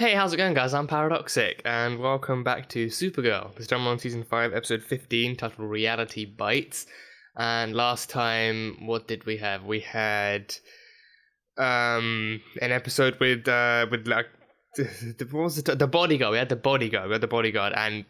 Hey, how's it going, guys? I'm Paradoxic, and welcome back to Supergirl. This time we're on Season 5, Episode 15, titled Reality Bytes. And last time, what did we have? We had an episode with like what was it? The bodyguard. We had the bodyguard, and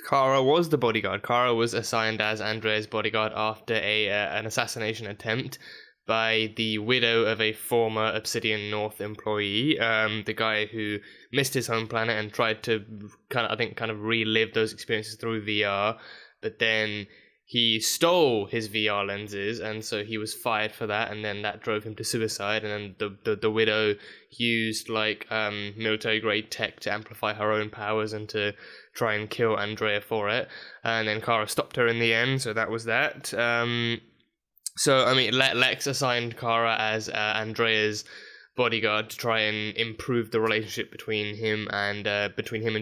Kara was the bodyguard. Kara was assigned as Andrea's bodyguard after an assassination attempt by the widow of a former Obsidian North employee, the guy who missed his home planet and tried to kind of relive those experiences through VR, but then he stole his VR lenses, and so he was fired for that, and then that drove him to suicide, and then the widow used military grade tech to amplify her own powers and to try and kill Andrea for it, and then Kara stopped her in the end, so that was that. So, I mean, Lex assigned Kara as Andrea's bodyguard to try and improve the relationship between him and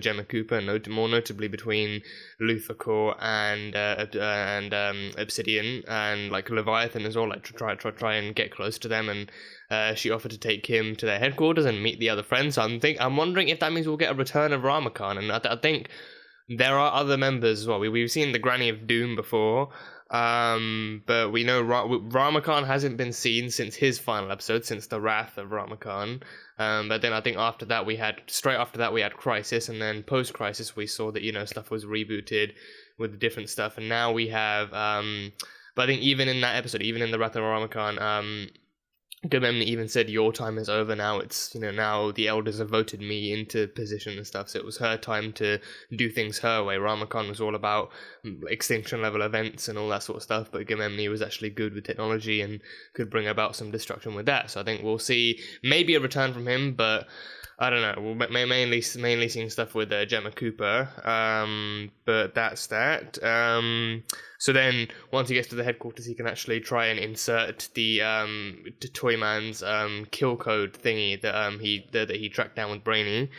Gemma Cooper, more notably between Luthor and Obsidian and like Leviathan as well, like to try and get close to them. And she offered to take him to their headquarters and meet the other friends. So I'm wondering if that means we'll get a return of Ramakhan, and I think there are other members as well. We've seen the Granny of Doom before. But we know Ramakhan hasn't been seen since his final episode, since the Wrath of Ramakhan. But then I think straight after that we had Crisis, and then post-Crisis we saw that, stuff was rebooted with different stuff, and now we have, but I think even in that episode, even in the Wrath of Ramakhan, Gamemni even said, your time is over now. It's, now the elders have voted me into position and stuff, so it was her time to do things her way. Ramakhan was all about extinction level events and all that sort of stuff, but Gamemni was actually good with technology and could bring about some destruction with that. So I think we'll see maybe a return from him, but I don't know. We'll mainly seeing stuff with Gemma Cooper, but that's that. So then, once he gets to the headquarters, he can actually try and insert the Toyman's kill code thingy that he tracked down with Brainy.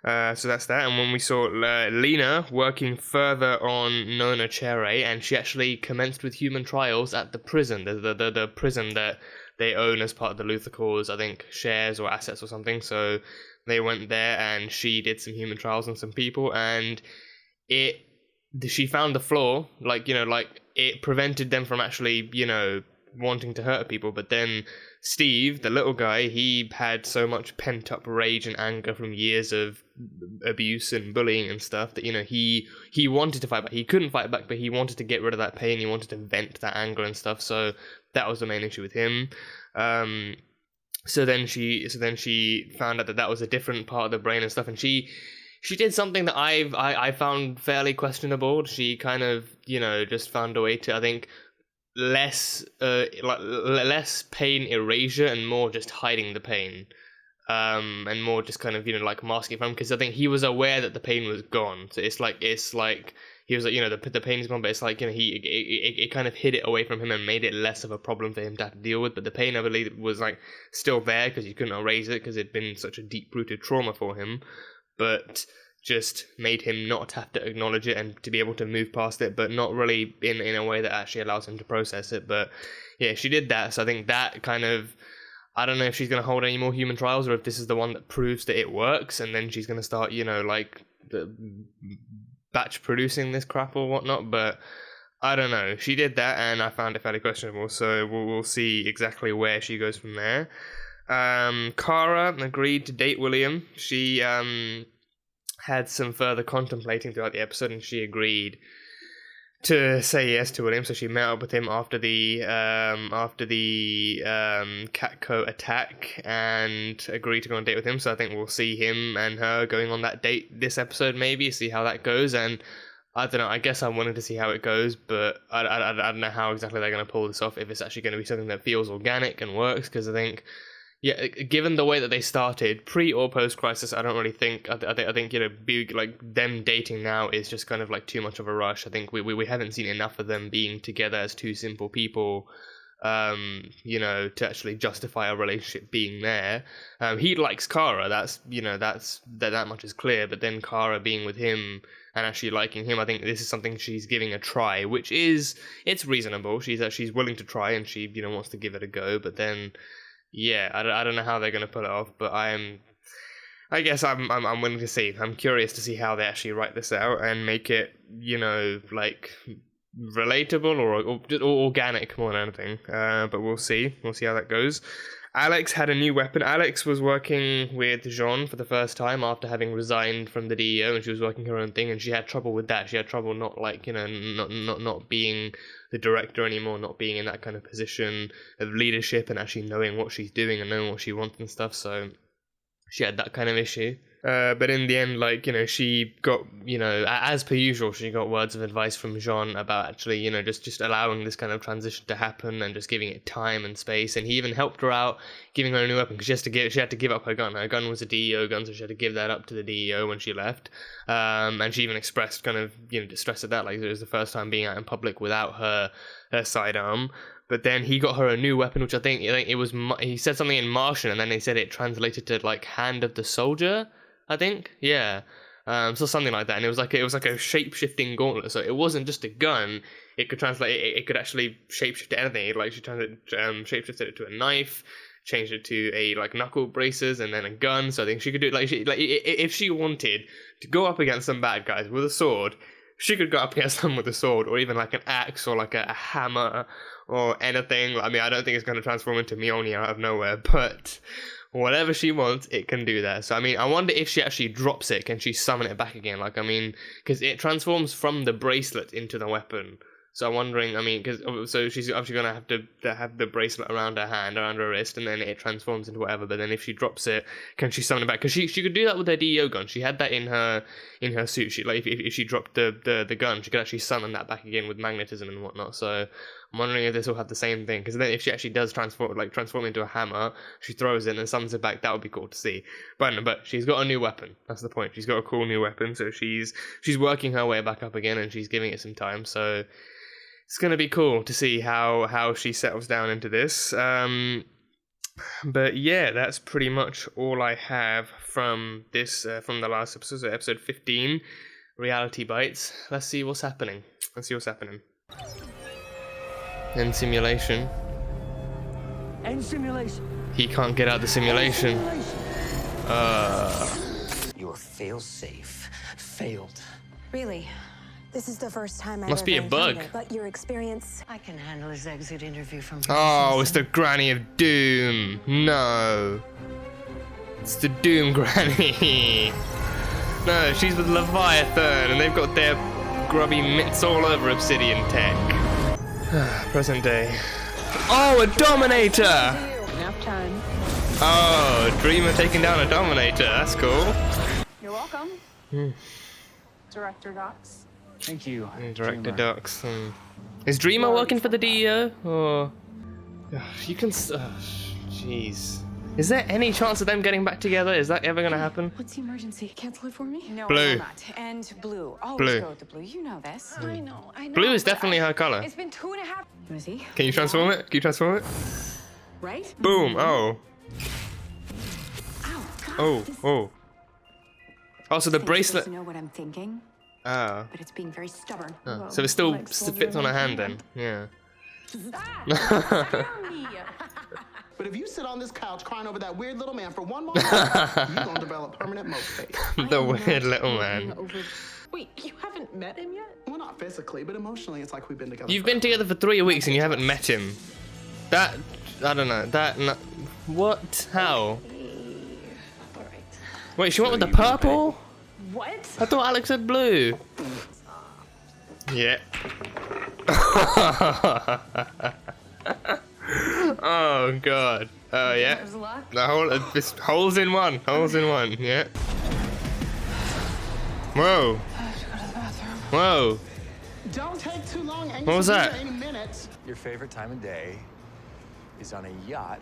So that's that. And when we saw Lena working further on Nona Chere, and she actually commenced with human trials at the prison, the prison that they own as part of the Luthor Corps, I think, shares or assets or something. So they went there, and she did some human trials on some people, and she found the flaw, it prevented them from actually, wanting to hurt people. But then Steve, the little guy, he had so much pent-up rage and anger from years of abuse and bullying and stuff that, he wanted to fight back. He couldn't fight back, but he wanted to get rid of that pain. He wanted to vent that anger and stuff, so that was the main issue with him. So then she found out that was a different part of the brain and stuff, and she did something that I found fairly questionable. She kind of, just found a way to, I think, less pain erasure and more just hiding the pain, and more just kind of, masking it from him, because I think he was aware that the pain was gone. So it's like he was like, the pain is gone, but it's like, it kind of hid it away from him and made it less of a problem for him to have to deal with. But the pain, I believe, was like still there because he couldn't erase it because it'd been such a deep-rooted trauma for him. But just made him not have to acknowledge it and to be able to move past it, but not really in a way that actually allows him to process it. But yeah, she did that, so I think that kind of, I don't know if she's going to hold any more human trials or if this is the one that proves that it works, and then she's going to start, batch producing this crap or whatnot, but I don't know. She did that, and I found it fairly questionable, so we'll see exactly where she goes from there. Kara agreed to date William. She had some further contemplating throughout the episode, and she agreed to say yes to William. So she met up with him after the Catco attack and agreed to go on a date with him. So I think we'll see him and her going on that date this episode, maybe, see how that goes. And I don't know, I guess I'm wanting to see how it goes, but I don't know how exactly they're going to pull this off, if it's actually going to be something that feels organic and works, because I think, yeah, given the way that they started, pre or post Crisis, I don't really think. I think them dating now is just kind of like too much of a rush. I think we haven't seen enough of them being together as two simple people, to actually justify a relationship being there. He likes Kara. That much is clear. But then Kara being with him and actually liking him, I think this is something she's giving a try, which it's reasonable. She's willing to try, and she wants to give it a go. But then, yeah, I don't know how they're going to pull it off, but I guess I'm willing to see. I'm curious to see how they actually write this out and make it, you know, like relatable or just organic more than anything. But we'll see. We'll see how that goes. Alex had a new weapon. Alex was working with Jean for the first time after having resigned from the DEO, and she was working her own thing, and she had trouble with that. She had trouble not like, you know, not being the director anymore, not being in that kind of position of leadership and actually knowing what she's doing and knowing what she wants and stuff. So she had that kind of issue. But in the end, like, you know, she got, you know, as per usual, she got words of advice from Jean about actually, you know, just allowing this kind of transition to happen and just giving it time and space. And he even helped her out, giving her a new weapon, because she had to give up her gun. Her gun was a DEO gun, so she had to give that up to the DEO when she left. And she even expressed kind of, you know, distress at that, like it was the first time being out in public without her sidearm. But then he got her a new weapon, which I think it was, he said something in Martian, and then they said it translated to like Hand of the Soldier, I think, yeah. So something like that, and it was like a shape-shifting gauntlet. So it wasn't just a gun; it could translate. It could actually shape-shift to anything. Like she shape-shifted it to a knife, changed it to a like knuckle braces, and then a gun. So I think she could do it like if she wanted to go up against some bad guys with a sword, she could go up against them with a sword, or even like an axe, or like a hammer, or anything. I mean, I don't think it's going to transform into Mjolnir out of nowhere, but whatever she wants, it can do that. So, I mean, I wonder if she actually drops it, can she summon it back again? Like, I mean, because it transforms from the bracelet into the weapon. So I'm wondering, I mean, so she's obviously going to have the bracelet around her hand, around her wrist, and then it transforms into whatever. But then if she drops it, can she summon it back? Because she could do that with her DEO gun. She had that in her suit. She, like, if she dropped the gun, she could actually summon that back again with magnetism and whatnot. So I'm wondering if this will have the same thing. Because then if she actually does transform into a hammer, she throws it and then summons it back. That would be cool to see. But she's got a new weapon. That's the point. She's got a cool new weapon. So she's working her way back up again, and she's giving it some time. So it's going to be cool to see how she settles down into this. But yeah, that's pretty much all I have from this, from the last episode, so episode 15, Reality Bytes. Let's see what's happening. End simulation. End simulation. He can't get out of the simulation. Your fail-safe failed. Really? This is the first time I've Must be a bug. it, but your experience... I can handle his exit interview from... Oh, it's the Granny of Doom. No. It's the Doom Granny. No, she's with Leviathan, and they've got their grubby mitts all over Obsidian tech. Present day. Oh, a Dominator! Enough time. Oh, Dreamer taking down a Dominator. That's cool. You're welcome. Director Docs. Thank you. Director Docs. Is Dreamer working for the DEO? Or you can. Jeez. Is there any chance of them getting back together? Is that ever gonna happen? What's the emergency? Cancel it for me? No, Blue. I will not. And blue. Always go with the blue. You know this. I know. Blue is definitely her color. It's been 2.5... You wanna see? Can you transform it? Can you transform it? Right? Boom. Oh. Ow, God, Oh. Oh, so the Think bracelet. you know what I'm thinking, Ah. but it's being very stubborn. Oh. So it still fits on her hand then. Yeah. But if you sit on this couch crying over that weird little man for one more month, you're gonna develop permanent moat face. The weird little man. Wait, you haven't met him yet? Well, not physically, but emotionally, it's like we've been together. You've been together for 3 weeks and you haven't met him. That, I don't know. What? How? All right. Wait, she went with the purple? What? I thought Alex had blue. Yeah. Oh god. Oh yeah. There's luck. The whole holes in one. Yeah. Whoa. I have to go to the bathroom. Whoa. Don't take too long. What was that? 80 minutes. Your favorite time of day is on a yacht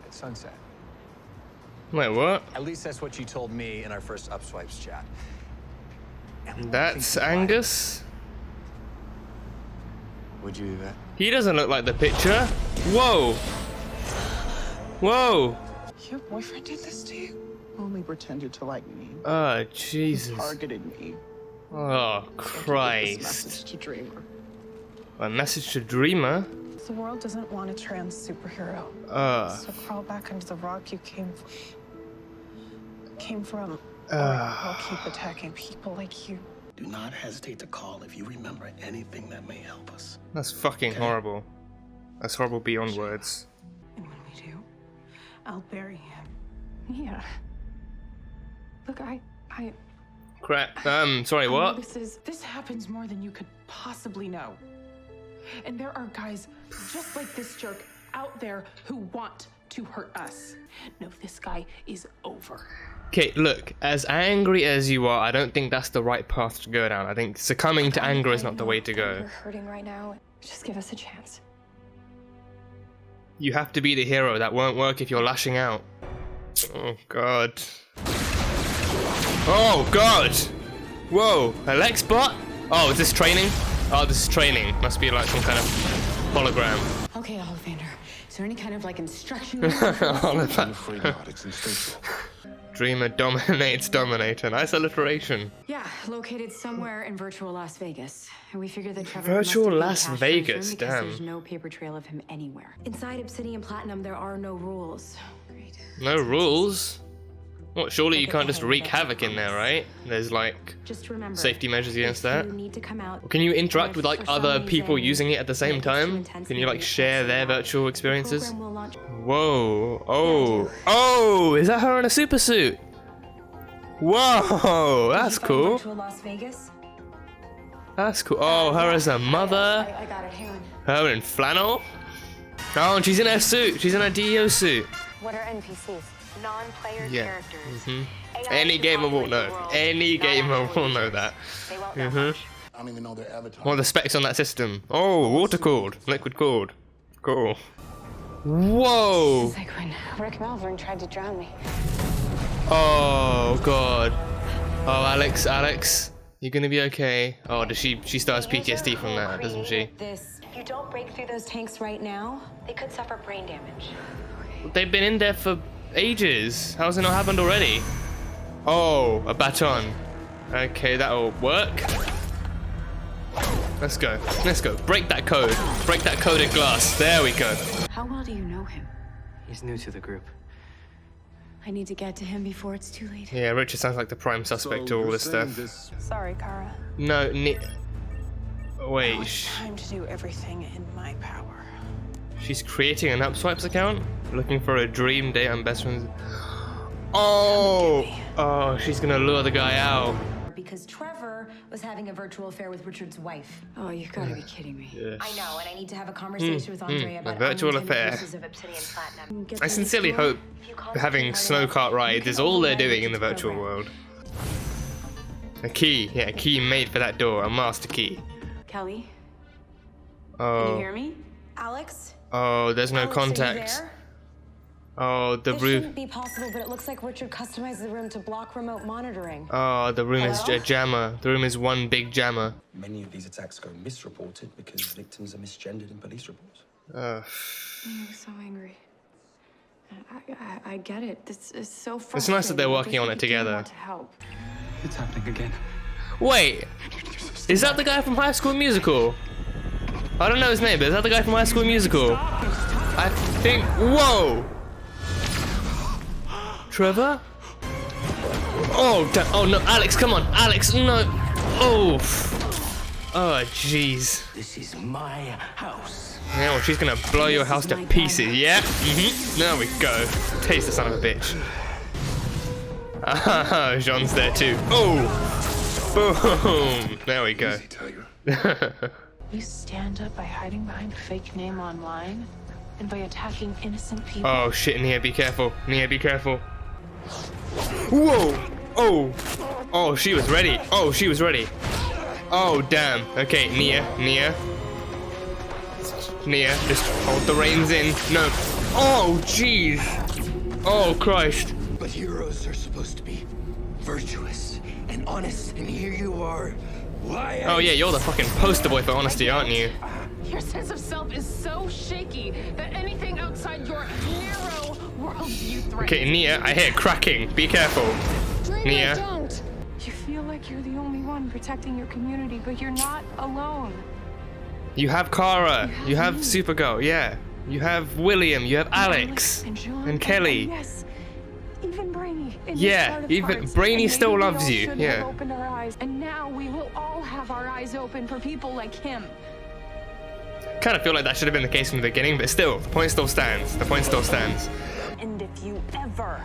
at sunset. Wait, what? At least that's what you told me in our first Upswipes chat. And That's Angus? would you do that? He doesn't look like the picture. Whoa. Whoa. Your boyfriend did this to you? Only pretended to like me. Oh, Jesus. Targeted me. Oh, This Christ. message to Dreamer. A message to Dreamer? The world doesn't want a trans superhero. So crawl back under the rock you came from. came from. Or I'll keep attacking people like you. Do not hesitate to call if you remember anything that may help us. That's fucking horrible. That's horrible beyond words. And when we do, I'll bury him. Yeah. Look, I Crap. Sorry, I know what? this happens more than you could possibly know. And there are guys just like this jerk out there who want to hurt us. No, this guy is over. Okay, look, as angry as you are, I don't think that's the right path to go down. I think succumbing to anger is not the way to go. You're hurting right now. Just give us a chance. You have to be the hero. That won't work if you're lashing out. Oh, God. Oh, God! Whoa, Alex bot? Oh, is this training? Oh, this is training. Must be like some kind of hologram. Okay, Ollivander. Is there any kind of like instruction? Dreamer dominates dominator. Nice alliteration. Yeah, located somewhere in virtual Las Vegas. And we figured that Trevor Virtual must have Las been cashed from Vegas, him because damn. There's no paper trail of him anywhere. Inside Obsidian Platinum, there are no rules. Great. No rules? What, surely you can't just wreak havoc in there, right? There's like Just remember, safety measures against if that. you need to come out, Can you interact if with like for some other people reason using it at the same it gets too time? intense Can and you like can't share sit their down, virtual the experiences? program will launch. Whoa. Oh. Oh, is that her in a super suit? Whoa, that's Did you find cool. Virtual Las Vegas? That's cool. Oh, her as a mother. I got it. Hang on. Her in flannel. Oh, and she's in her suit. She's in her DEO suit. What are NPCs? Non-player Yeah. characters. AI Any to gamer will populate the know. world, Any not gamer actual will know users. that. They won't know much. I don't even know their avatar. What are the specs on that system? Oh, water cooled, liquid cooled. Cool. Whoa. It's like when Rick Malvern tried to drown me. Oh God. Oh, Alex, you gonna be okay? Oh, does she still has PTSD from that, doesn't she? This. If you don't break through those tanks right now, They could suffer brain damage. They've been in there for ages. How's it not happened already? Oh, a baton. Okay, that'll work. Let's go. Let's go. Break that code. Break that coded glass. There we go. how well do you know him? He's new to the group. I need to get to him before it's too late. Yeah, Richard sounds like the prime suspect to all this stuff. Sorry, Kara. No, Now wait. it's time to do everything in my power. She's creating an Upswipes account, looking for a dream date on best friends. Oh, oh, she's gonna lure the guy out. Because Trevor was having a virtual affair with Richard's wife. Oh, you've got to be kidding me. Yes. I know, and I need to have a conversation with Andre a about virtual unintended affair. uses of Obsidian Platinum. I sincerely hope having snow cart rides is all they're doing in the virtual world. A key, yeah, a key made for that door, a master key. Kelly, can you Oh, hear me? Alex? oh, there's no Alex, are you contact. there? Oh, the This room. shouldn't be possible, but it looks like Richard customized the room to block remote monitoring. Oh, the room is a jammer. The room is one big jammer. Many of these attacks go misreported because victims are misgendered in police reports. I'm so angry. I get it. This is so frustrating. It's nice that they're working on it together. Want to help. It's happening again. Wait, is that the guy from High School Musical? I don't know his name, but is that the guy from High School Musical? I think. Whoa! Trevor? Oh, oh no, Alex, come on, Alex, no. Oh, oh, jeez. This is my house. Yeah, well, she's gonna blow your house to pieces. Yeah. There we go. Taste the son of a bitch. Ah, Jean's there too. Oh, boom. There we go. You stand up by hiding behind a fake name online and by attacking innocent people. Oh shit, Nia, be careful. Nia, be careful. Whoa! Oh! Oh, she was ready. Oh, she was ready. Oh, damn. Okay, Nia, just hold the reins in. No. Oh, jeez. Oh, Christ. But heroes are supposed to be virtuous and honest, and here you are. Why? Oh, yeah, you're the fucking poster boy for honesty, aren't you? Your sense of self is so shaky that anything outside your narrow worldview threatens. Okay, Nia, I hear cracking. Be careful. Nia. Don't. You feel like you're the only one protecting your community, but you're not alone. You have Kara. You have Supergirl, yeah. You have William. You have Alex. And John. And Kelly. Yes, even Brandon. Brainy. In this Yeah, heart of even hearts. Brainy And still maybe we loves all you, should yeah. have opened our eyes. And now we will all have our eyes open for people like him. Kind of feel like that should have been the case from the beginning, but still, the point still stands. The point still stands. And if you ever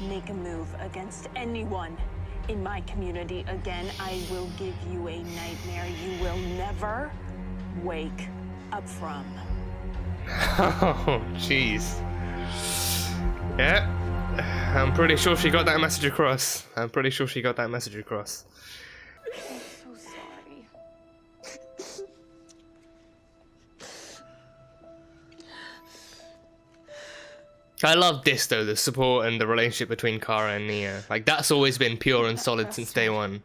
make a move against anyone in my community again, I will give you a nightmare you will never wake up from. Oh, jeez. Yeah, I'm pretty sure she got that message across. I'm pretty sure she got that message across. I'm so sorry. I love this though, the support and the relationship between Kara and Nia. Like, that's always been pure and solid since day one.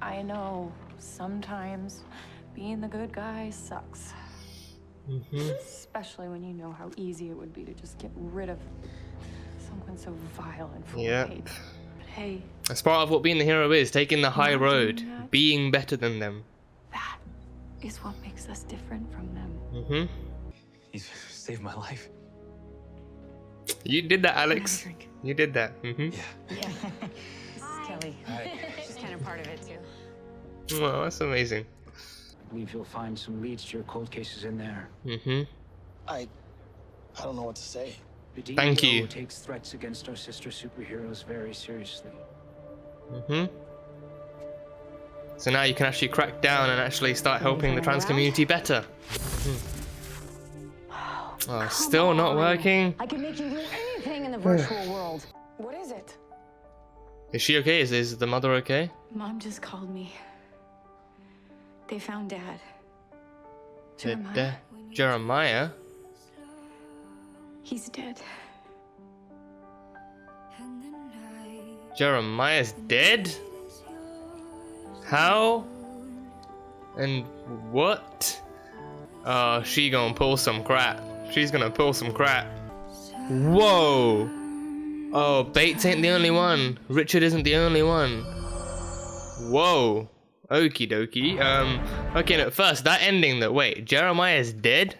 I know sometimes being the good guy sucks. Especially when you know how easy it would be to just get rid of someone so vile and full Yep. of hate. But hey, That's part of what being the hero is, taking the high Not road, doing that. being better than them. that is what makes us different from them. You saved my life. You did that, Alex. Drink. You did that. This is Kelly. She's kind of part of it too. Well, that's amazing. I believe you'll find some leads to your cold cases in there. I don't know what to say. The DEO Thank you. takes threats against our sister superheroes very seriously. So now you can actually crack down and actually start helping the trans community better. Oh, still not working. I can make you do anything in the virtual world. What is it? Is she okay? Is the mother okay? Mom just called me. They found Dad. Jeremiah? He's dead. Jeremiah's dead? How? And what? Oh, she gonna pull some crap. She's gonna pull some crap. Whoa! Oh, Bates ain't the only one. Richard isn't the only one. Whoa. Okie dokie. Okay, no, first, that ending that, wait, Jeremiah's dead?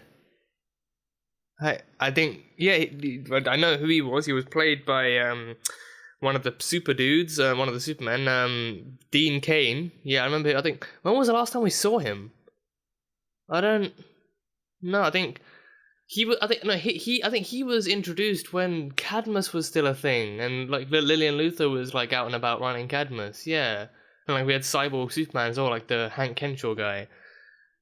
I think, yeah, I know who he was. He was played by, one of the super dudes, one of the Supermen, Dean Cain. Yeah, I remember, I think, when was the last time we saw him? I think he was introduced when Cadmus was still a thing, and like Lillian Luthor was like out and about running Cadmus, yeah. And like we had Cyborg Superman as well, like the Hank Henshaw guy.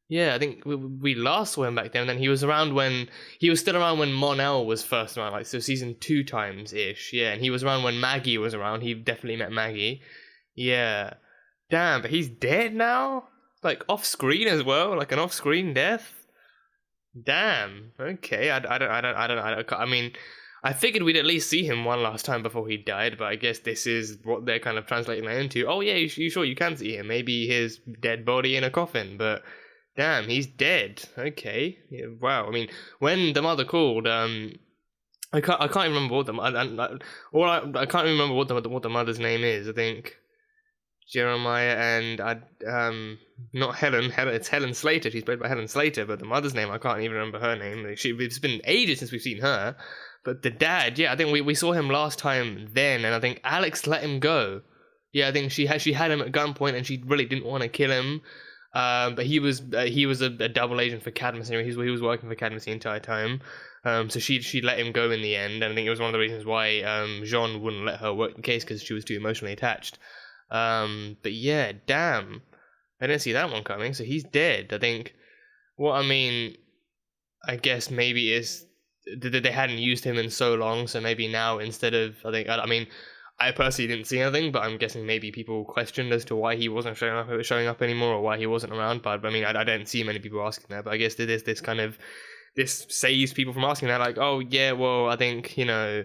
Yeah, I think we last saw him back then, and then he was still around when Mon-El was first around, like so season 2 times ish, yeah. And he was around when Maggie was around. He definitely met Maggie, yeah. Damn, but he's dead now, like off screen as well, like an off screen death. Damn. Okay. I mean, I figured we'd at least see him one last time before he died, but I guess this is what they're kind of translating that into. Oh yeah, you sure you can see him? Maybe his dead body in a coffin, but damn, he's dead. Okay. Yeah, wow. I mean, when the mother called, I can't even remember what I can't remember what the mother's name is. I think Jeremiah and not Helen. It's Helen Slater. She's played by Helen Slater, but the mother's name I can't even remember her name. It's been ages since we've seen her. But the dad, yeah, I think we saw him last time then, and I think Alex let him go. Yeah, I think she had him at gunpoint, and she really didn't want to kill him. But he was a double agent for Cadmus. Anyway, he was working for Cadmus the entire time. So she let him go in the end, and I think it was one of the reasons why Jean wouldn't let her work the case, because she was too emotionally attached. But yeah, damn, I didn't see that one coming. So he's dead. I think. What I mean, I guess maybe is that they hadn't used him in so long, so maybe now instead of I personally didn't see anything, but I'm guessing maybe people questioned as to why he wasn't showing up anymore, or why he wasn't around. But I mean, I don't see many people asking that. But I guess there's this saves people from asking that, like, oh yeah, well, I think, you know.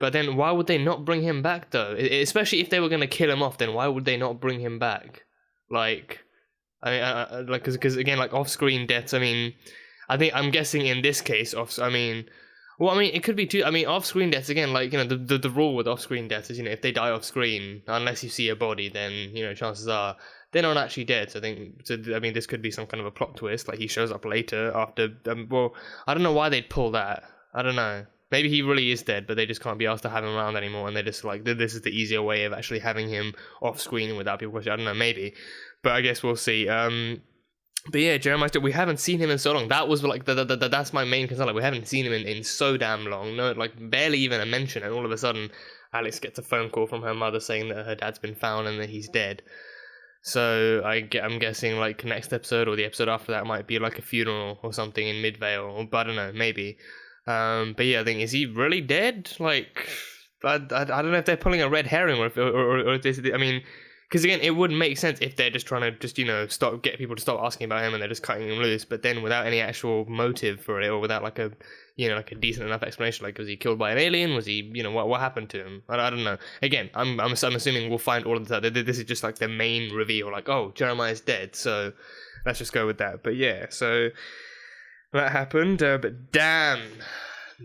But then why would they not bring him back though? Especially if they were gonna kill him off, then why would they not bring him back? Like, because again, like off-screen deaths. I mean, I'm guessing in this case, it could be too. I mean, off-screen deaths again. Like, you know, the rule with off-screen deaths is, you know, if they die off-screen, unless you see a body, then, you know, chances are they're not actually dead. So I mean, this could be some kind of a plot twist. Like, he shows up later after. I don't know why they'd pull that. I don't know. Maybe he really is dead, but they just can't be asked to have him around anymore, and they're just like, this is the easier way of actually having him off screen without people questioning. I don't know, maybe, but I guess we'll see. But yeah, Jeremiah Still, we haven't seen him in so long. That was like that's my main concern. Like, we haven't seen him in so damn long. No, like barely even a mention, and all of a sudden, Alex gets a phone call from her mother saying that her dad's been found and that he's dead. So I'm guessing like next episode or the episode after that might be like a funeral or something in Midvale, or I don't know, maybe. But yeah, I think, is he really dead? Like, I don't know if they're pulling a red herring or if this. I mean, because again, it wouldn't make sense if they're just trying to just get people to stop asking about him and they're just cutting him loose, but then without any actual motive for it, or without like a like a decent enough explanation. Like, was he killed by an alien? Was he what happened to him? I don't know. Again, I'm assuming we'll find all of that. This is just like the main reveal. Like, oh, Jeremiah's dead, so let's just go with that. But yeah, so that happened. But damn,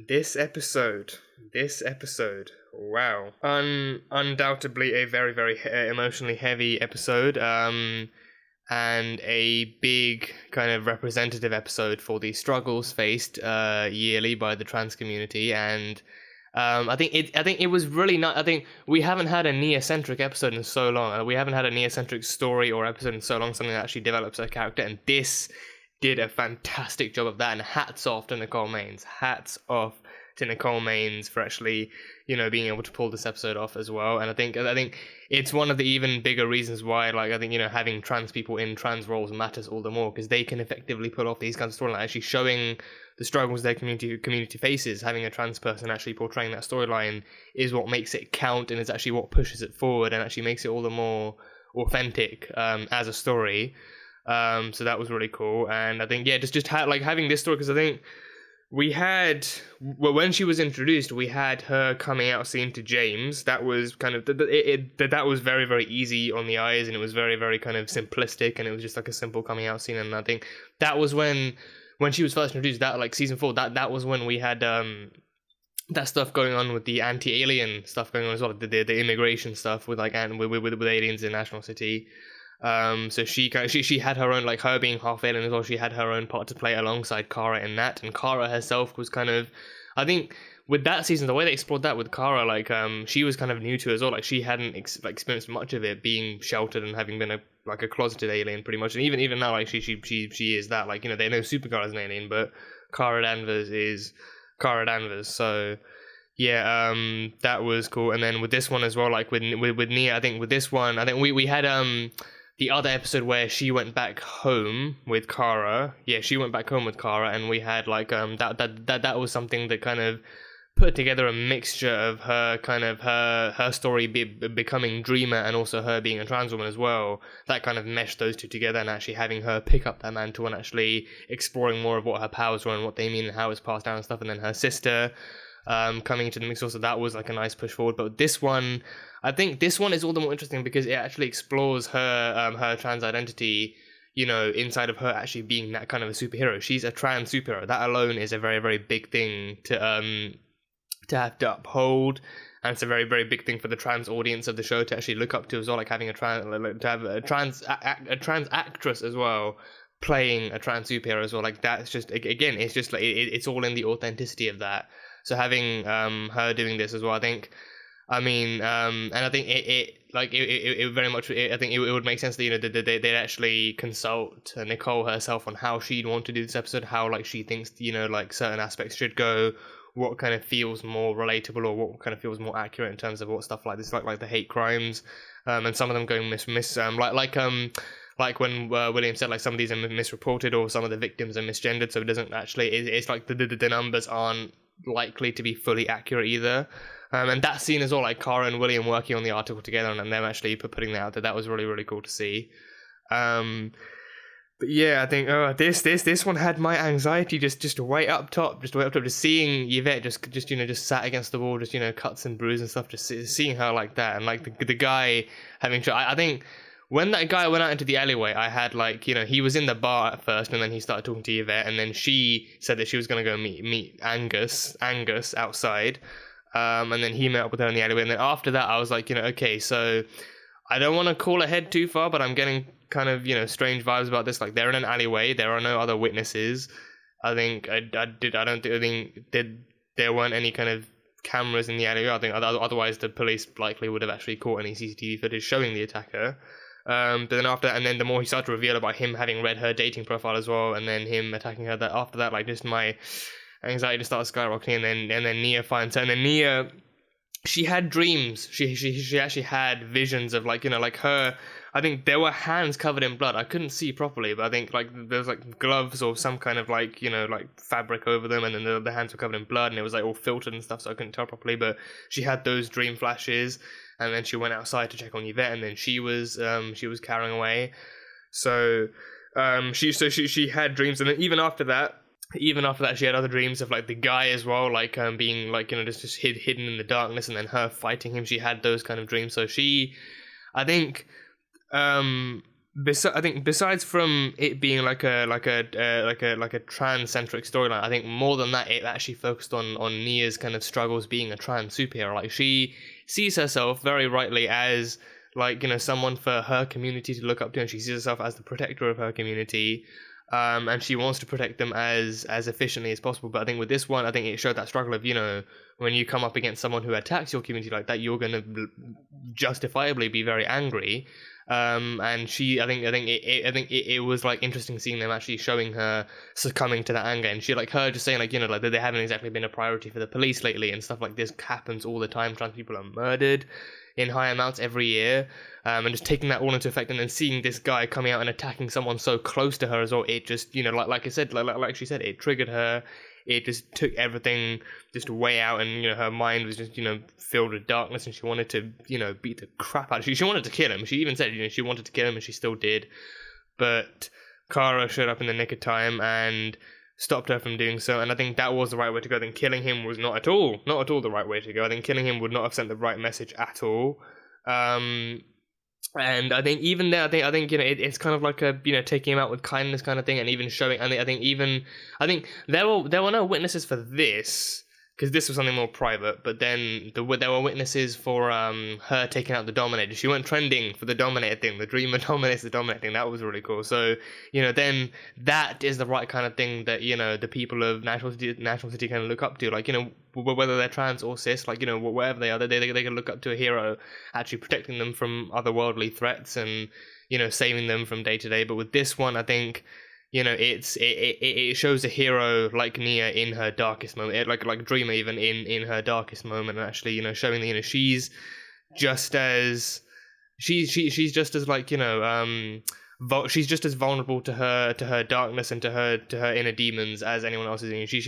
this episode, wow, undoubtedly a very, very emotionally heavy episode, and a big kind of representative episode for the struggles faced yearly by the trans community. And I think it was really not. I think we haven't had a Nia-centric episode in so long. We haven't had a Nia-centric story or episode in so long. Something that actually develops her character, and this did a fantastic job of that. And hats off to Nicole Maines. Hats off to Nicole Maines for actually, being able to pull this episode off as well. And I think it's one of the even bigger reasons why, like, I think, having trans people in trans roles matters all the more, because they can effectively pull off these kinds of storylines, actually showing the struggles their community faces. Having a trans person actually portraying that storyline is what makes it count, and it's actually what pushes it forward and actually makes it all the more authentic as a story. So that was really cool. And I think, yeah, just having this story, because I think we had, when she was introduced, we had her coming out scene to James. That was kind of, that was very, very easy on the eyes, and it was very, very kind of simplistic, and it was just like a simple coming out scene. And I think that was when she was first introduced, that like season 4, that was when we had that stuff going on with the anti-alien stuff going on as well, the immigration stuff with like with aliens in National City. So she had her own, like, her being half alien as well, she had her own part to play alongside Kara in that. And Kara herself was kind of, I think with that season, the way they explored that with Kara, like, she was kind of new to it as well. Like, she hadn't experienced much of it, being sheltered and having been a closeted alien pretty much. And even now, like, she is that, like, they know Supergirl as an alien, but Kara Danvers is Kara Danvers. So yeah, that was cool. And then with this one as well, like with Nia, I think with this one, I think we had the other episode where she went back home with Kara. Yeah, she went back home with Kara, and we had like that was something that kind of put together a mixture of her kind of her story becoming Dreamer, and also her being a trans woman as well. That kind of meshed those two together, and actually having her pick up that mantle and actually exploring more of what her powers were and what they mean and how it's passed down and stuff. And then her sister coming into the mix also, that was like a nice push forward. But this one, I think this one is all the more interesting because it actually explores her trans identity, inside of her actually being that kind of a superhero. She's a trans superhero. That alone is a very, very big thing to have to uphold, and it's a very, very big thing for the trans audience of the show to actually look up to as well. Like having a trans actress as well playing a trans superhero as well. Like that's just, again, it's just like it's all in the authenticity of that. So having her doing this as well, I think, and I think it very much, I think it would make sense that they'd actually consult Nicole herself on how she'd want to do this episode, how like she thinks like certain aspects should go, what kind of feels more relatable, or what kind of feels more accurate in terms of what stuff like this, like the hate crimes, and some of them going like when William said, like, some of these are misreported or some of the victims are misgendered, so it doesn't actually, it's like the numbers aren't likely to be fully accurate either. And that scene as well, like Cara and William working on the article together and them actually putting that out there, that was really, really cool to see. But yeah, I think this one had my anxiety just way up top, just seeing Yvette just sat against the wall, just cuts and bruises and stuff, just seeing her like that, and like the guy having, I think when that guy went out into the alleyway, I had like, he was in the bar at first, and then he started talking to Yvette, and then she said that she was going to go meet Angus outside, and then he met up with her in the alleyway, and then after that I was like, okay, so I don't want to call ahead too far, but I'm getting kind of, strange vibes about this. Like, they're in an alleyway, there are no other witnesses. I think there weren't any kind of cameras in the alleyway. I think otherwise the police likely would have actually caught any CCTV footage showing the attacker. But then after that, and then the more he started to reveal about him having read her dating profile as well, and then him attacking her, that after that, like, just my anxiety just started skyrocketing, and then Nia finds her, and then Nia, she had dreams. She actually had visions of, like, you know, like her. I think there were hands covered in blood. I couldn't see properly, but I think, like, there was, like, gloves or some kind of, like, you know, like, fabric over them, and then the hands were covered in blood, and it was, like, all filtered and stuff, so I couldn't tell properly, but she had those dream flashes, and then she went outside to check on Yvette, and then she was carrying away. So she had dreams, and then even after that, she had other dreams of, like, the guy as well, like, being, like, you know, just hidden in the darkness, and then her fighting him. She had those kind of dreams. So I think besides from it being like a trans-centric storyline, I think more than that, it actually focused on Nia's kind of struggles being a trans superhero. Like, she sees herself very rightly as, like, you know, someone for her community to look up to, and she sees herself as the protector of her community. And she wants to protect them as efficiently as possible. But I think with this one, I think it showed that struggle of, you know, when you come up against someone who attacks your community like that, you're going to justifiably be very angry. And I think it was, like, interesting seeing them actually showing her succumbing to that anger, and she, like, her just saying, like, you know, like, they haven't exactly been a priority for the police lately, and stuff like this happens all the time. Trans people are murdered in high amounts every year, and just taking that all into effect, and then seeing this guy coming out and attacking someone so close to her as well, it just, you know, like I said, like she said, it triggered her. It just took everything just way out, and, you know, her mind was just, you know, filled with darkness, and she wanted to, you know, beat the crap out of him. She wanted to kill him. She even said, you know, she wanted to kill him, and she still did. But Kara showed up in the nick of time and stopped her from doing so, and I think that was the right way to go. I think killing him was not at all the right way to go. I think killing him would not have sent the right message at all. And I think even there, I think you know, it's kind of like a, you know, taking him out with kindness kind of thing, and even showing. I think there were no witnesses for this, because this was something more private. But then there were witnesses for her taking out the Dominator. She went trending for the Dominator thing. The Dreamer dominates the Dominator thing. That was really cool. So, you know, then that is the right kind of thing that, you know, the people of National City kind of look up to. Like, you know, whether they're trans or cis, like, you know, wherever they are, they can look up to a hero actually protecting them from otherworldly threats and, you know, saving them from day to day. But with this one, I think, you know, it shows a hero like Nia in her darkest moment, like Dreamer even in her darkest moment, and actually, you know, showing that, you know, she's just as like, you know, she's just as vulnerable to her darkness and to her inner demons as anyone else is. She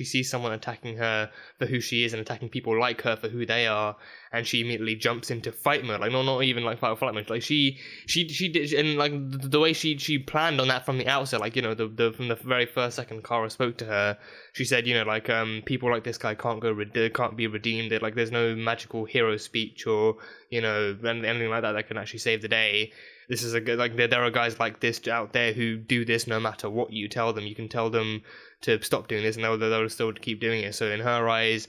sees someone attacking her for who she is and attacking people like her for who they are, and she immediately jumps into fight mode. Like, not even like fight or flight mode. Like, she did, and like the way she planned on that from the outset. Like, you know, from the very first second Kara spoke to her, she said, you know, like, people like this guy can't be redeemed. Like, there's no magical hero speech or, you know, anything like that can actually save the day. This is there are guys like this out there who do this no matter what you tell them. You can tell them to stop doing this, and they'll still keep doing it. So in her eyes,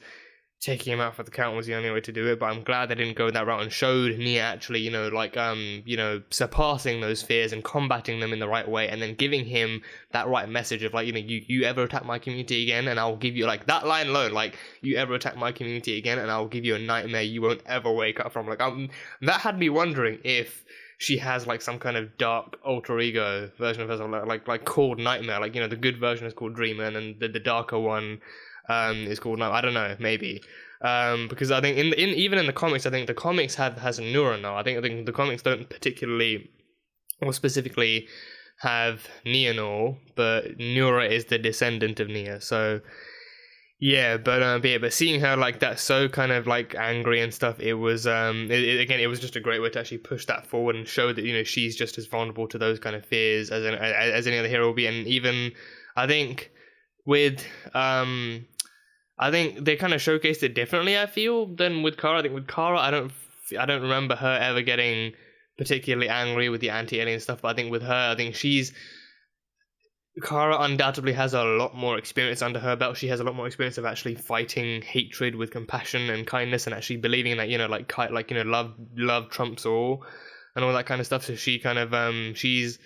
taking him out for the count was the only way to do it. But I'm glad they didn't go that route and showed Nia actually, you know, like, you know, surpassing those fears and combating them in the right way, and then giving him that right message of, like, you know, you ever attack my community again, and I'll give you, like, that line alone, like, you ever attack my community again, and I'll give you a nightmare you won't ever wake up from. Like, that had me wondering if she has, like, some kind of dark alter ego version of herself, like called Nightmare. Like, you know, the good version is called Dreamer, and then the darker one is called Nightmare. I don't know, maybe. Because I think even in the comics, I think the comics has Nura now. I think the comics don't particularly or specifically have Neonor, but Nura is the descendant of Nia. So yeah, but seeing her like that, so kind of like angry and stuff, it was it was just a great way to actually push that forward and show that, you know, she's just as vulnerable to those kind of fears as any other hero will be. And even I think with I think they kind of showcased it differently, I feel, than with Kara. I think with Kara, I don't remember her ever getting particularly angry with the anti-alien stuff, but I think with her, I think Kara undoubtedly has a lot more experience under her belt. She has a lot more experience of actually fighting hatred with compassion and kindness, and actually believing that, you know, like you know, love trumps all, and all that kind of stuff. So she kind of she's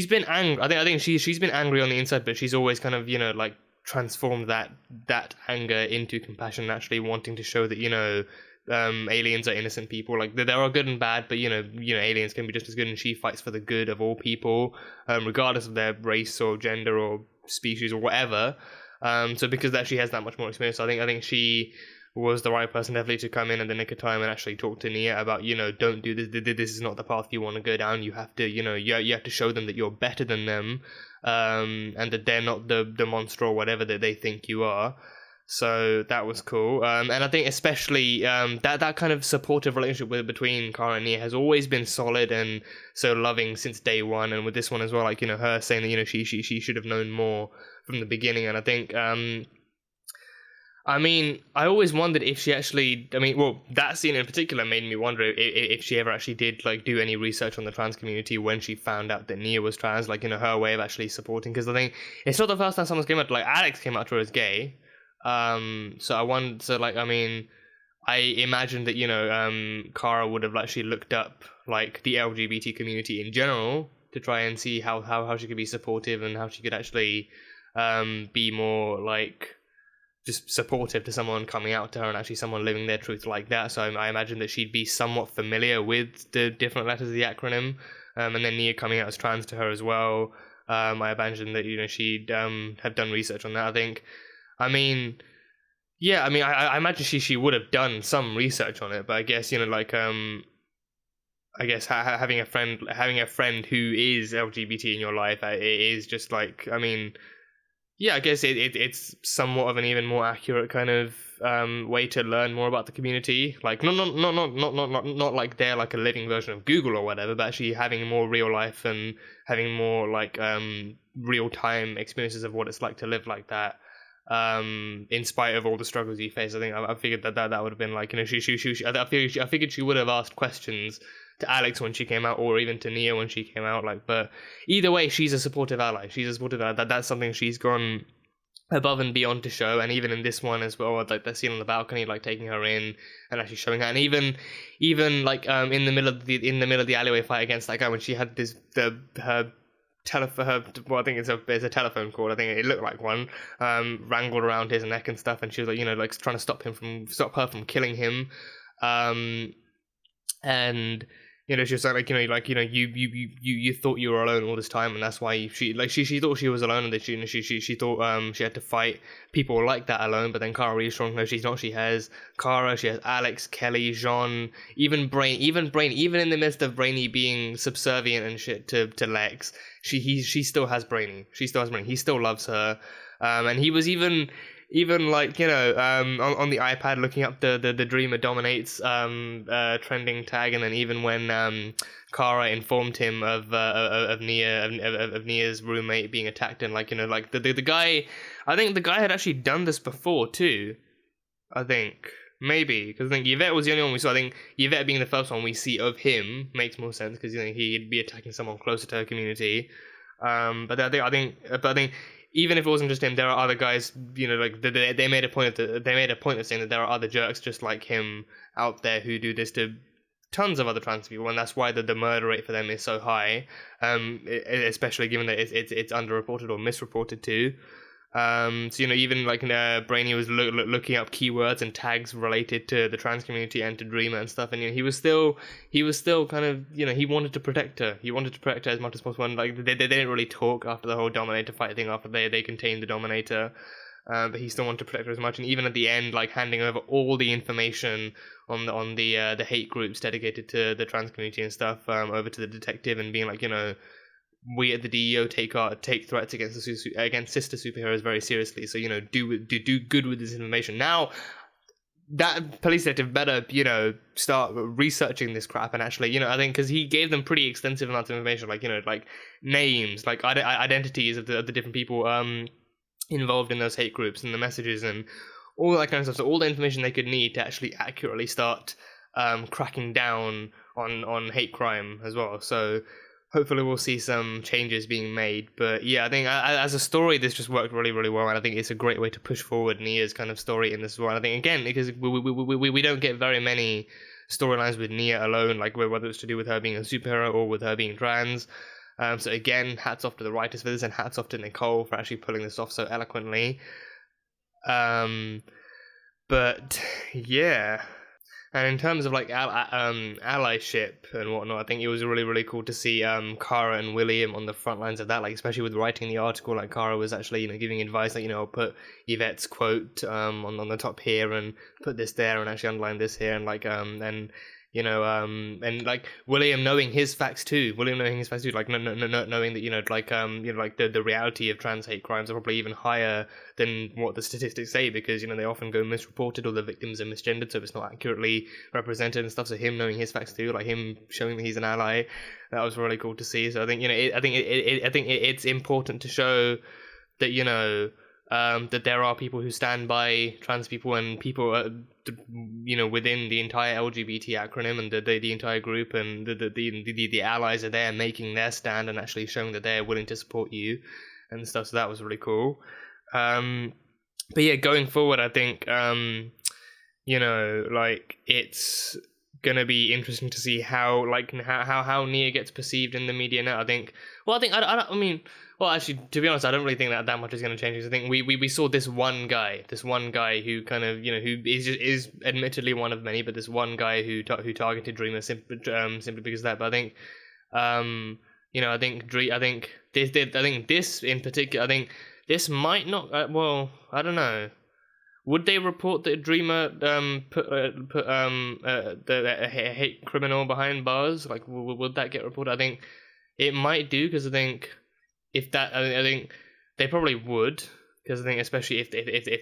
been angry. I think she's been angry on the inside, but she's always kind of, you know, like transformed that anger into compassion, actually wanting to show that, you know, aliens are innocent people. Like, there are good and bad, but you know aliens can be just as good, and she fights for the good of all people, regardless of their race or gender or species or whatever. So because that she has that much more experience, I think she was the right person definitely to come in at the nick of time and actually talk to Nia about, you know, don't do this. This is not the path you want to go down. You have to, you know, you have to show them that you're better than them, and that they're not the monster or whatever that they think you are. So that was cool, and I think especially that kind of supportive relationship between Kara and Nia has always been solid and so loving since day one, and with this one as well, like, you know, her saying that, you know, she should have known more from the beginning. And I think I mean, I always wondered if she actually, I mean, well, that scene in particular made me wonder if she ever actually did, like, do any research on the trans community when she found out that Nia was trans, like, you know, her way of actually supporting, because I think it's not the first time someone's came out, like, Alex came out to her as gay. So I wonder, so, like, I mean, I imagine that, you know, Kara would have actually looked up, like, the LGBT community in general to try and see how she could be supportive and how she could actually be more, like, just supportive to someone coming out to her and actually someone living their truth like that. So I imagine that she'd be somewhat familiar with the different letters of the acronym, and then Nia coming out as trans to her as well. I imagine that, you know, she'd have done research on that. I think, I mean, yeah, I mean, I imagine she would have done some research on it, but I guess, you know, like, I guess having a friend who is LGBT in your life, it is just like, I mean, yeah, I guess it's somewhat of an even more accurate kind of way to learn more about the community. Like, not like they're like a living version of Google or whatever, but actually having more real life and having more like real time experiences of what it's like to live like that. In spite of all the struggles you face, I think I figured that would have been like, you know, I figured she would have asked questions to Alex when she came out, or even to Nia when she came out. Like, but either way, she's a supportive ally. That's something she's gone above and beyond to show. And even in this one as well, like that scene on the balcony, like taking her in and actually showing her, and even like in the middle of the alleyway fight against that guy when she had her telephone, well, I think it's a telephone cord, I think it looked like one, wrangled around his neck and stuff, and she was like, you know, like trying to stop her from killing him, and you know, she was like, you know, you thought you were alone all this time, and that's why she thought she was alone, and that she thought she had to fight people like that alone. But then Kara reassured her she's not. She has Kara, she has Alex, Kelly, Jean, even Brain, even in the midst of Brainy being subservient and shit to Lex, she still has Brainy. She still has Brainy. He still loves her, and he was even like, you know, on the iPad looking up the Dreamer Dominates trending tag, and then even when Kara informed him of Nia's roommate being attacked, and like, you know, like the guy, I think the guy had actually done this before too, I think, maybe, because I think Yvette was the only one we saw. I think Yvette being the first one we see of him makes more sense, because, you know, he'd be attacking someone closer to her community, but I think even if it wasn't just him, there are other guys, you know, like they made a point of saying that there are other jerks just like him out there who do this to tons of other trans people, and that's why the murder rate for them is so high, especially given that it's underreported or misreported too. So, you know, even like Brainy was looking up keywords and tags related to the trans community and to Dreamer and stuff, and, you know, he was still kind of, you know, he wanted to protect her as much as possible, and like they didn't really talk after the whole Dominator fight thing, after they contained the Dominator, but he still wanted to protect her as much, and even at the end, like handing over all the information on the hate groups dedicated to the trans community and stuff over to the detective, and being like, you know, we at the DEO take threats against sister superheroes very seriously. So, you know, do good with this information. Now, that police detective better, you know, start researching this crap, and actually, you know, I think because he gave them pretty extensive amounts of information, like, you know, like names, like identities of the different people involved in those hate groups and the messages and all that kind of stuff. So all the information they could need to actually accurately start cracking down on hate crime as well. So hopefully we'll see some changes being made. But yeah, I think as a story, this just worked really, really well, and I think it's a great way to push forward Nia's kind of story in this as well. And I think, again, because we don't get very many storylines with Nia alone, like whether it's to do with her being a superhero or with her being trans. So again, hats off to the writers for this, and hats off to Nicole for actually pulling this off so eloquently. But yeah. And in terms of like allyship and whatnot, I think it was really, really cool to see Kara and William on the front lines of that. Like, especially with writing the article, like Kara was actually, giving advice, like, I'll put Yvette's quote on the top here and put this there and actually underline this here, and like and like William knowing his facts too. Like knowing that like the reality of trans hate crimes are probably even higher than what the statistics say, because they often go misreported or the victims are misgendered, so it's not accurately represented and stuff. So him knowing his facts too, like him showing that he's an ally, that was really cool to see. So I think it's important to show that that there are people who stand by trans people and people within the entire LGBT acronym and the entire group, and the allies are there making their stand and actually showing that they're willing to support you and stuff. So that was really cool. But yeah, going forward, I think like it's gonna be interesting to see how Nia gets perceived in the media now. Actually, to be honest, I don't really think that much is going to change. Because I think we saw this one guy who kind of who is admittedly one of many, but this one guy who targeted Dreamer simply because of that. But I think I think this in particular, I think this might not. I don't know. Would they report that Dreamer put the hate criminal behind bars? Like, would that get reported? I think it might do, because I think I think they probably would, because I think especially if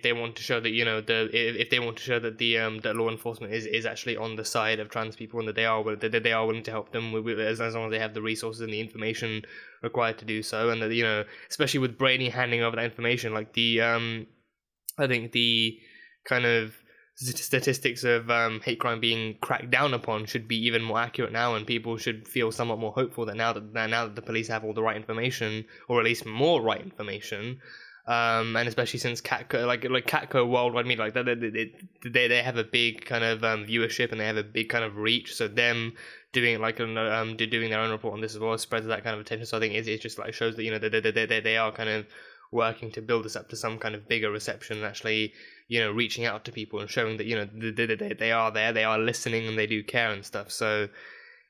they want to show that if they want to show that that law enforcement is actually on the side of trans people and that they are willing to help them as long as they have the resources and the information required to do so, and that especially with Brady handing over that information, like I think the kind of statistics of hate crime being cracked down upon should be even more accurate now, and people should feel somewhat more hopeful that now that the police have all the right information, or at least more right information, and especially since Catco worldwide media, like they have a big kind of viewership and they have a big kind of reach, so them doing doing their own report on this as well spreads that kind of attention. So I think it just like shows that they are kind of working to build this up to some kind of bigger reception, and actually reaching out to people and showing that they are there, they are listening, and they do care and stuff. So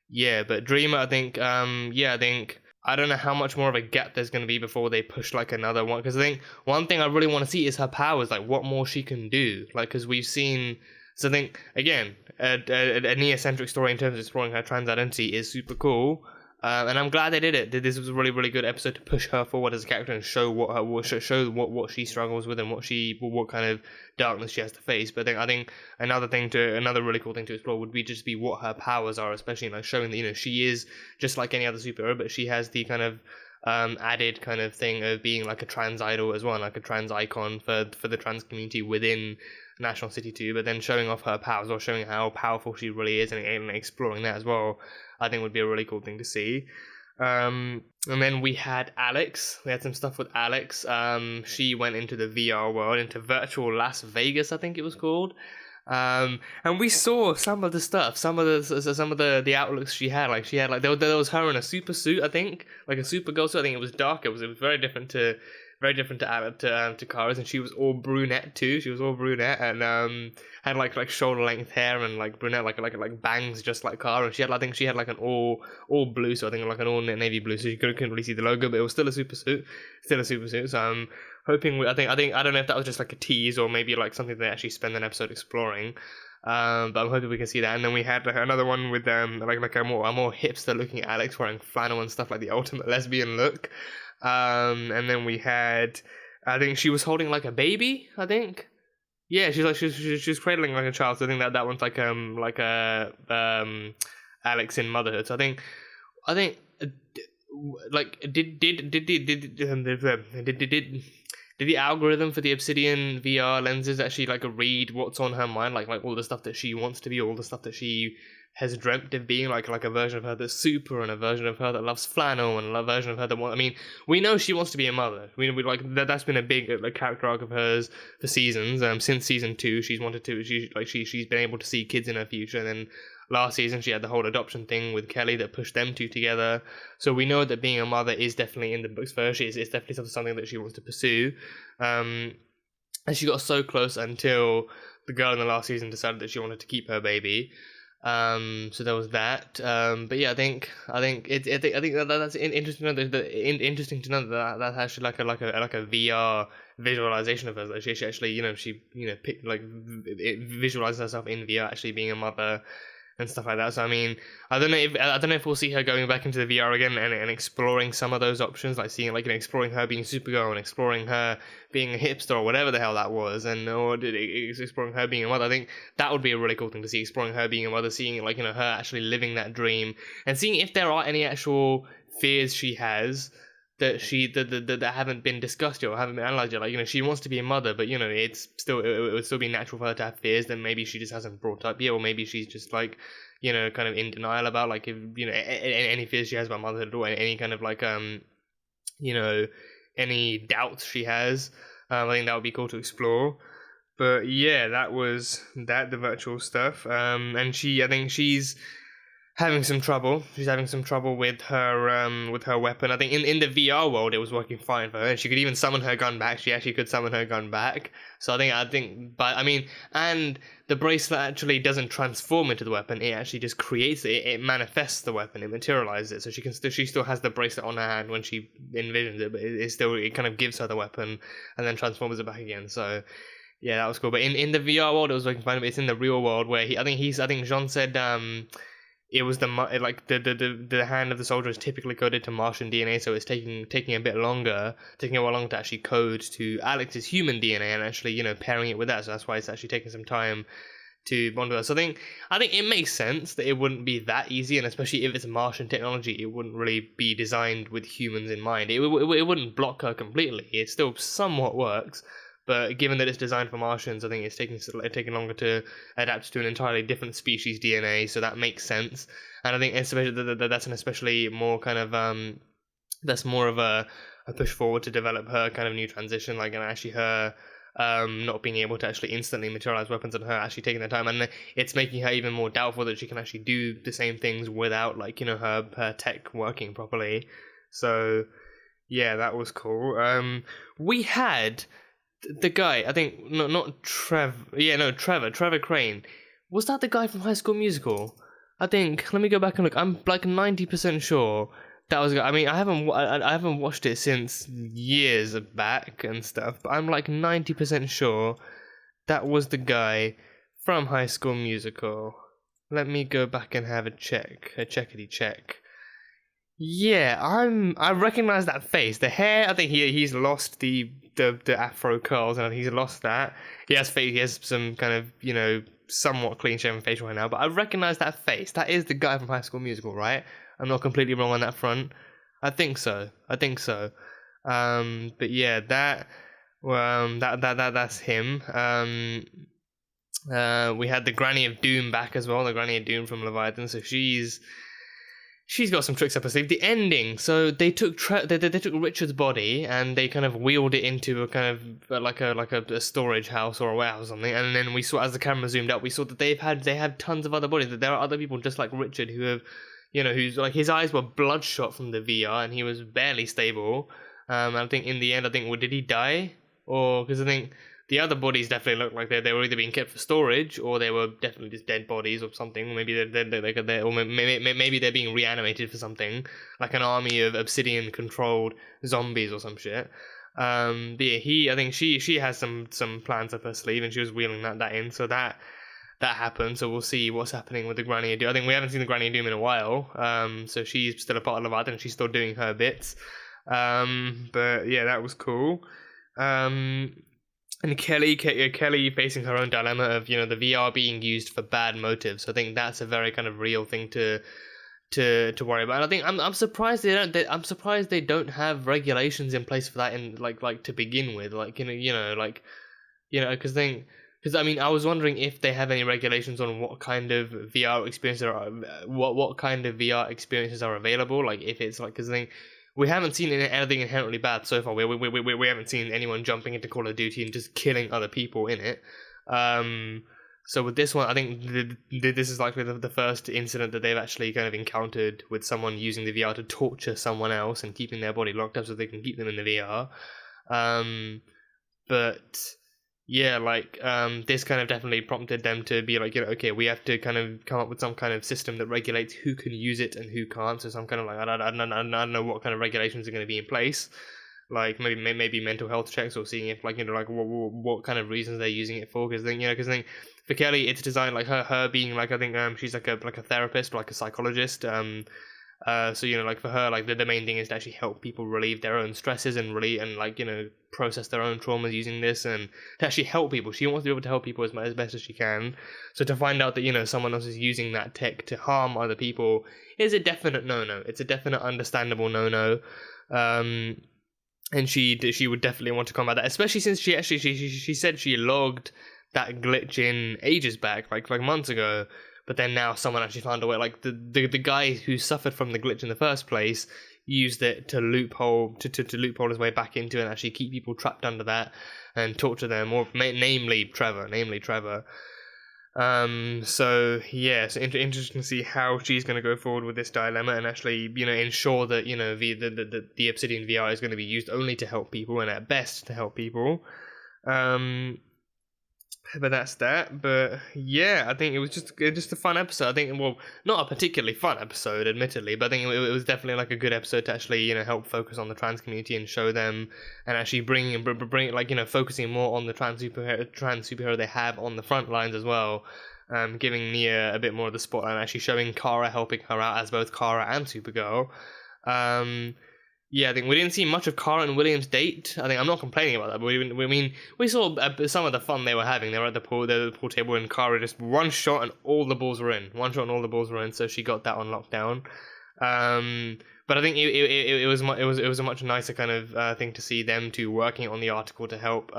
yeah, but Dreamer, I think I don't know how much more of a gap there's going to be before they push like another one, because I think one thing I really want to see is her powers, like what more she can do, like because we've seen. So I think again a Nia-centric story in terms of exploring her trans identity is super cool. And I'm glad they did it. This was a really, really good episode to push her forward as a character and show what she struggles with and what kind of darkness she has to face. But I think another really cool thing to explore would be what her powers are, especially like showing that she is just like any other superhero, but she has the kind of added kind of thing of being like a trans idol as well, like a trans icon for the trans community within National City 2, but then showing off her powers or showing how powerful she really is and exploring that as well, I think would be a really cool thing to see. And then we had Alex. We had some stuff with Alex. She went into the VR world, into virtual Las Vegas, I think it was called. And we saw some of the stuff, some of the outlooks she had. Like there was her in a super suit, I think, like a Supergirl suit. I think it was dark. It was very different to Kara's, and she was all brunette too. She was all brunette and had like shoulder length hair and like brunette, like bangs just like Kara. And she had like an all blue, so I think like an all navy blue. So you couldn't really see the logo, but it was still a super suit. So I'm hoping. I don't know if that was just like a tease or maybe like something they actually spend an episode exploring. But I'm hoping we can see that. And then we had like another one with like a more hipster looking Alex wearing flannel and stuff, like the ultimate lesbian look. And then we had, I think she was holding like a baby, I think. Yeah, she's cradling like a child. So I think that one's like Alex in motherhood. So I think like did the algorithm for the Obsidian VR lenses actually like read what's on her mind, like all the stuff that she wants to be, all the stuff that she has dreamt of being, like a version of her that's super, and a version of her that loves flannel, and a version of her that we know she wants to be a mother. We like that's been a big character arc of hers for seasons. Since season 2, she's been able to see kids in her future, and then last season she had the whole adoption thing with Kelly that pushed them two together. So we know that being a mother is definitely in the books for her. It's definitely something that she wants to pursue. And she got so close until the girl in the last season decided that she wanted to keep her baby. So there was that. But yeah, I think that's interesting to know interesting to know that that's actually like a VR visualization of her. Like she actually, visualizes herself in VR actually being a mother and stuff like that. So I mean, I don't know if we'll see her going back into the VR again and exploring some of those options, like seeing exploring her being Supergirl and exploring her being a hipster or whatever the hell that was, or exploring her being a mother. I think that would be a really cool thing to see, exploring her being a mother, seeing her actually living that dream, and seeing if there are any actual fears she has that haven't been discussed yet or haven't been analyzed yet. She wants to be a mother, but it would still be natural for her to have fears that maybe she just hasn't brought up yet, or maybe she's just kind of in denial about, if any fears she has about motherhood, or any kind of any doubts she has. I think that would be cool to explore. But yeah, that was the virtual stuff. And I think she's having some trouble. She's having some trouble with her weapon. I think in the VR world it was working fine for her. And she could even summon her gun back. She actually could summon her gun back. So I think, but I mean, and the bracelet actually doesn't transform into the weapon. It actually just creates it. It manifests the weapon. It materializes it. So she still has the bracelet on her hand when she envisions it, but it kind of gives her the weapon and then transforms it back again. So yeah, that was cool. But in the VR world it was working fine. But it's in the real world where I think Jean said it was the hand of the soldier is typically coded to Martian DNA, so it's taking a while longer to actually code to Alex's human DNA and actually pairing it with that. So that's why it's actually taking some time to bond with her. So I think it makes sense that it wouldn't be that easy, and especially if it's Martian technology, it wouldn't really be designed with humans in mind. It wouldn't block her completely. It still somewhat works. But given that it's designed for Martians, I think it's taking longer to adapt to an entirely different species DNA, so that makes sense. And I think especially that's an especially more kind of that's more of a push forward to develop her kind of new transition, and actually her not being able to actually instantly materialize weapons, and her actually taking the time, and it's making her even more doubtful that she can actually do the same things without her tech working properly. So yeah, that was cool. We had the guy, I think, Trevor Crane. Was that the guy from High School Musical? I think, let me go back and look. I'm 90% sure that was the guy. I mean, I haven't watched it since years back and stuff, but I'm 90% sure that was the guy from High School Musical. Let me go back and have a checkity check. Yeah, I recognize that face. The hair, I think he's lost the afro curls, and he's lost that. He has some kind of, somewhat clean-shaven facial hair now, but I recognize that face. That is the guy from High School Musical, right? I'm not completely wrong on that front. I think so. But yeah, that's him. We had the Granny of Doom back as well, the Granny of Doom from Leviathan, so she's got some tricks up her sleeve. The ending, so they took they took Richard's body and they kind of wheeled it into a kind of like a storage house or a warehouse or something. And then we saw, as the camera zoomed out, we saw that they had tons of other bodies. That there are other people just like Richard who have, who's his eyes were bloodshot from the VR and he was barely stable. I think in the end, did he die? Or because I think the other bodies definitely looked like they were either being kept for storage, or they were definitely just dead bodies or something. Maybe maybe they're being reanimated for something, like an army of obsidian-controlled zombies or some shit. But yeah, I think she has some plans up her sleeve, and she was wheeling that in, so that happened. So we'll see what's happening with the Granny of Doom. I think we haven't seen the Granny of Doom in a while, so she's still a part of Leviathan, and she's still doing her bits. But yeah, that was cool. And Kelly facing her own dilemma of the VR being used for bad motives. I think that's a very kind of real thing to worry about. And I think I'm surprised they don't have regulations in place for that in like to begin with. Because I mean, I was wondering if they have any regulations on what kind of VR experiences what kind of VR experiences are available. Like if it's because I think we haven't seen anything inherently bad so far. We haven't seen anyone jumping into Call of Duty and just killing other people in it. So with this one, I think this is likely the first incident that they've actually kind of encountered with someone using the VR to torture someone else and keeping their body locked up so they can keep them in the VR. But yeah, like this kind of definitely prompted them to be like, okay, we have to kind of come up with some kind of system that regulates who can use it and who can't. So some kind of like, I don't know what kind of regulations are going to be in place. Like maybe mental health checks, or seeing if like like what kind of reasons they're using it for. Because then for Kelly, it's designed like her being like, I think she's like a therapist or like a psychologist. So like for her, like the main thing is to actually help people relieve their own stresses and like process their own traumas using this, and to actually help people. She wants to be able to help people as best as she can. So to find out that someone else is using that tech to harm other people is a definite no-no. It's a definite understandable no-no. And she would definitely want to combat that, especially since she said she logged that glitch in ages back, like months ago. But then now someone actually found a way. Like the guy who suffered from the glitch in the first place used it to loophole his way back into it and actually keep people trapped under that and torture them, or namely Trevor. So yeah, it's interesting to see how she's going to go forward with this dilemma and actually, ensure that the Obsidian VR is going to be used only to help people and at best to help people. But that's that. But yeah, I think it was just a fun episode. I think, well, not a particularly fun episode, admittedly, but I think it was definitely like a good episode to actually help focus on the trans community and show them, and actually bring like focusing more on the trans superhero they have on the front lines as well. Giving Nia a bit more of the spotlight and actually showing Kara helping her out as both Kara and Supergirl. Yeah, I think we didn't see much of Kara and William's date. I think I'm not complaining about that, but we saw some of the fun they were having. They were at the pool table, and Kara just one shot and all the balls were in. So she got that on lockdown. But I think it was a much nicer kind of thing to see them two working on the article to help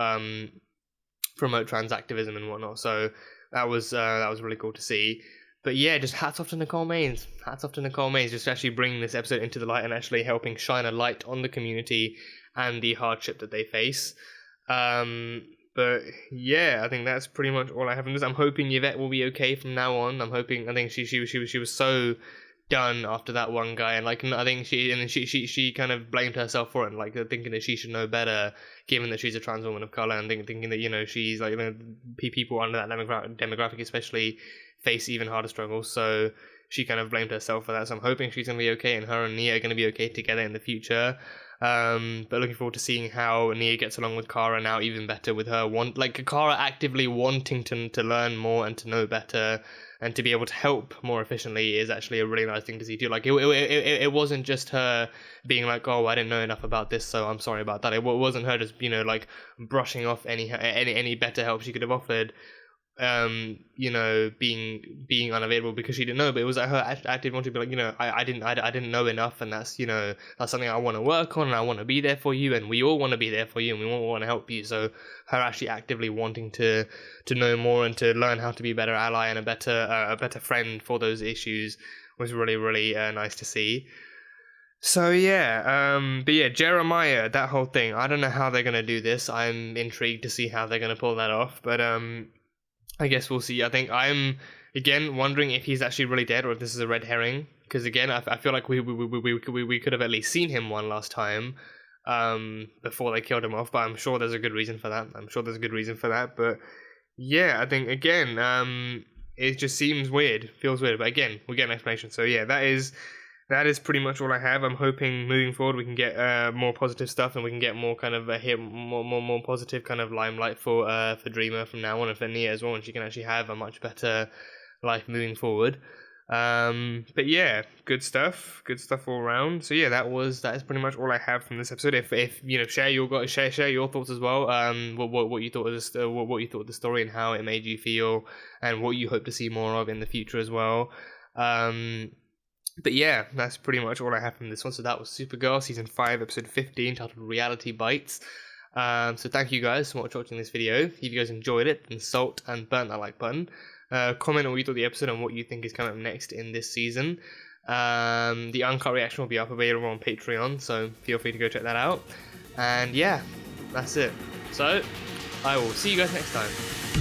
promote trans activism and whatnot. So that was really cool to see. But yeah, just hats off to Nicole Maines. Just actually bringing this episode into the light and actually helping shine a light on the community and the hardship that they face. But yeah, I think that's pretty much all I have from this. I'm hoping Yvette will be okay from now on. I think she was so done after that one guy, and like I think she kind of blamed herself for it, and like thinking that she should know better, given that she's a trans woman of color, and thinking that she's like people under that demographic especially face even harder struggles. So she kind of blamed herself for that. So I'm hoping she's gonna be okay, and her and Nia are gonna be okay together in the future. But looking forward to seeing how Nia gets along with Kara now, even better with her Kara actively wanting to learn more and to know better and to be able to help more efficiently is actually a really nice thing to see too. Like it wasn't just her being like, oh, I didn't know enough about this, so I'm sorry about that. It wasn't her just like brushing off any better help she could have offered. Being unavailable because she didn't know, but it was like her active wanting to be like, I didn't know enough, and that's that's something I want to work on, and I want to be there for you, and we all want to be there for you, and we all want to help you. So her actually actively wanting to know more and to learn how to be a better ally and a better friend for those issues was really, really nice to see. So yeah, but yeah, Jeremiah, that whole thing, I don't know how they're gonna do this. I'm intrigued to see how they're gonna pull that off, but I guess we'll see. I think I'm, again, wondering if he's actually really dead or if this is a red herring. Because, again, I feel like we could have at least seen him one last time before they killed him off. But I'm sure there's a good reason for that. But, yeah, I think, again, it just seems weird. Feels weird. But, again, we'll get an explanation. So, yeah, that is pretty much all I have. I'm hoping moving forward we can get more positive stuff, and we can get more kind of more positive kind of limelight for Dreamer from now on, and for Nia as well, and she can actually have a much better life moving forward. But yeah, good stuff all around. So yeah, that is pretty much all I have from this episode. If share your thoughts as well. What you thought of this, what you thought of the story and how it made you feel, and what you hope to see more of in the future as well. But yeah, that's pretty much all I have from this one. So that was Supergirl, Season 5, Episode 15, titled Reality Bytes. So thank you guys so much for watching this video. If you guys enjoyed it, then salt and burn that like button. Comment on what you thought of the episode and what you think is coming up next in this season. The uncut reaction will be up available on Patreon, so feel free to go check that out. And yeah, that's it. So, I will see you guys next time.